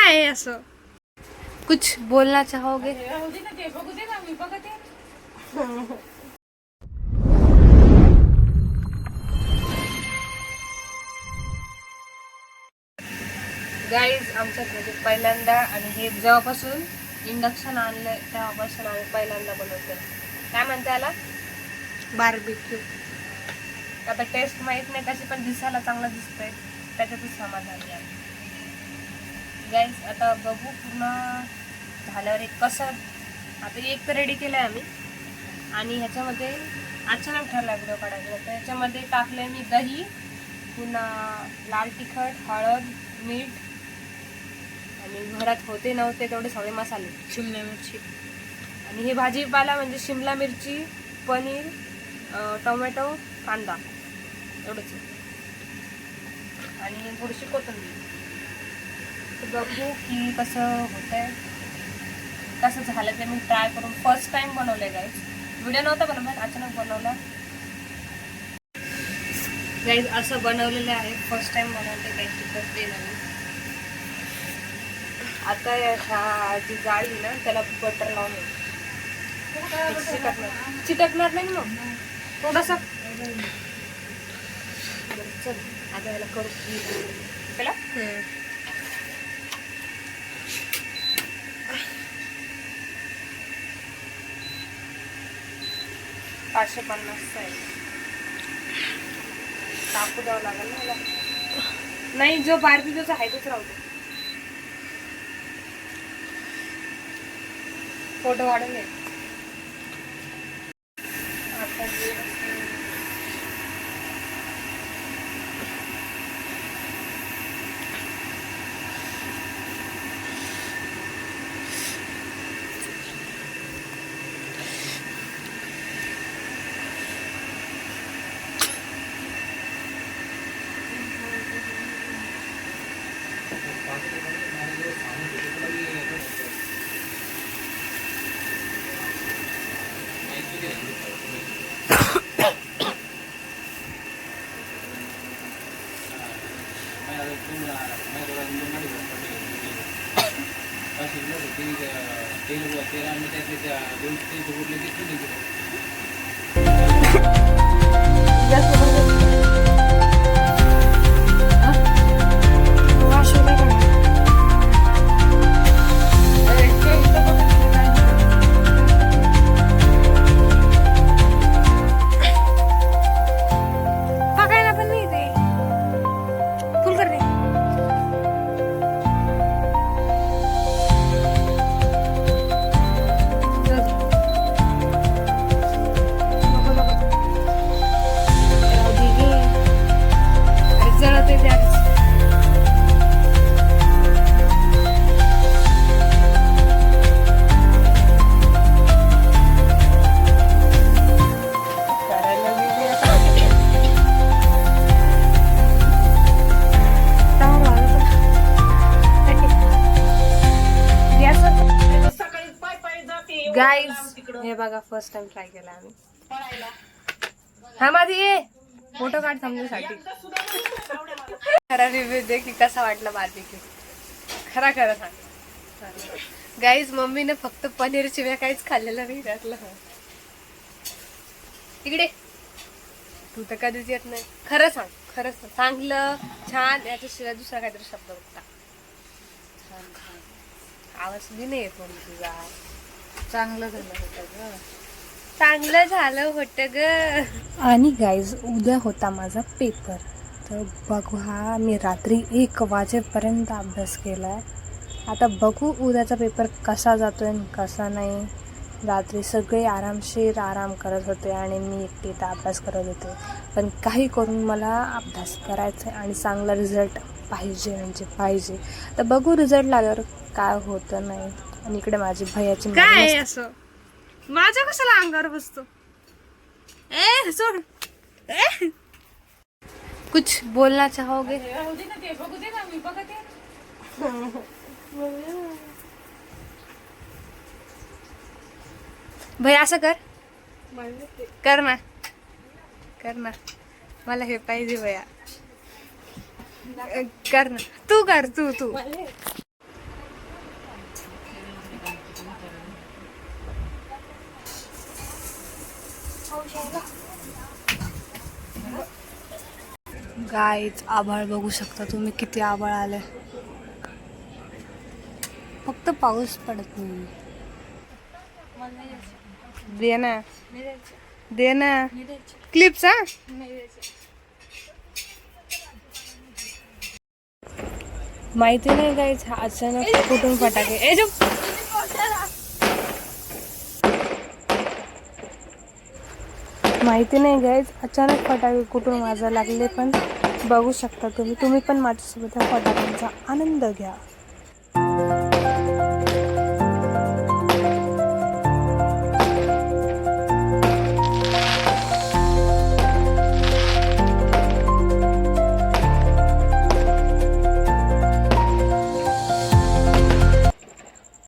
काय है असं? कुछ बोलना चाहोगे? गाईज आमच्या घरी पहिल्यांदा, आणि हे जेव्हापासून इंडक्शन आणलं तेव्हापासून आम्ही पहिल्यांदा बनवतो. काय म्हणते याला? बार्बिक्यू. आता टेस्ट माहित नाही कशी, पण दिसायला चांगलं दिसतंय, त्याच्यातच समाधानी आहे. गाईज आता बघू पूर्ण झाल्यावर एक कसं. आता एक तर रेडी केलंय आम्ही, आणि ह्याच्यामध्ये अचानक ठरला व्हिडिओ काढायचा. तर ह्याच्यामध्ये टाकलंय मी दही, पुन्हा लाल तिखट, हळद, मीठ, आणि घरात होते नव्हते तेवढे सगळे मसाले, शिमला मिरची, आणि हे भाजीपाला म्हणजे शिमला मिरची, पनीर, टोमॅटो, कांदा, एवढंच, आणि थोडीशी कोथिंबीर. तर बघू की कसं होतंय, कसं झालं ते मी ट्राय करून फर्स्ट टाइम बनवलंय गाईज. व्हिडिओ नव्हता बनवला, अचानक बनवला गाईज. असं बनवलेलं आहे, फर्स्ट टाइम बनवते काही तिखट ते नवीन. आता ह्या जी जाळी ना त्याला बटर लावून चिटकणार नाही मग थोडस. चल आता याला करू पहिला. 550 आहे, टाकू द्यावं लागेल ना मला. नाही, जो बार्बिक्यूचा आहे तोच राहू दे. फोटो वाढून घे. आता गाईज हे बघा, फर्स्ट टाइम ट्राय केला आम्ही. हा माझी ये फोटो काढ समजण्यासाठी. खरा रिव्ह्यू दे की कसा वाटला बार्बिक्यू. खरा खरा सांग. गाईज मम्मीने फक्त पनीरची वेळ काहीच खाल्लेलं नाही त्यातलं. इकडे तू तर कधीच येत नाही. खरं सांग, खरं सांग. चांगलं छान याच्याशिवाय दुसरा काहीतरी शब्द होता. आवाज बी नाही येत म्हणून तुझा. चांगलं झालं होतं ग, चांगलं झालं होतं ग. आणि गाईज उद्या होता माझा पेपर. तर बघू, हा मी रात्री 1 वाजेपर्यंत अभ्यास केलाय. आता बघू उद्याचा पेपर कसा जातोय कसा नाही. रात्री सगळे आरामशीर आराम करत होते आणि मी एकटी इथं अभ्यास करत होते. पण काही करून मला अभ्यास करायचा आहे आणि चांगला रिझल्ट पाहिजे म्हणजे पाहिजे. तर बघू रिझल्ट लागल्यावर काय होतं नाही. आणि इकडे माझी भैयाची काय असं माझ्या कशाला अंगावर बसतो. ए सोड. कुछ बोलना चाहोगे? भैया असं कर, कर ना, कर ना, मला हे पाहिजे भैया. कर ना, तू कर, तू गाईच आभाळ बघू शकता तुम्ही, किती आभाळ आले. फक्त पाऊस पडत नाही. दे ना, दे ना क्लिप्स. हा माहिती नाही गाईज, अचानक कुठून फटाके माहिती नाही गाईज, अचानक फटाके कुठून वाजायला लागले. पण बघू शकता तुम्ही पण माझ्यासोबत त्या फटाक्यांचा आनंद घ्या.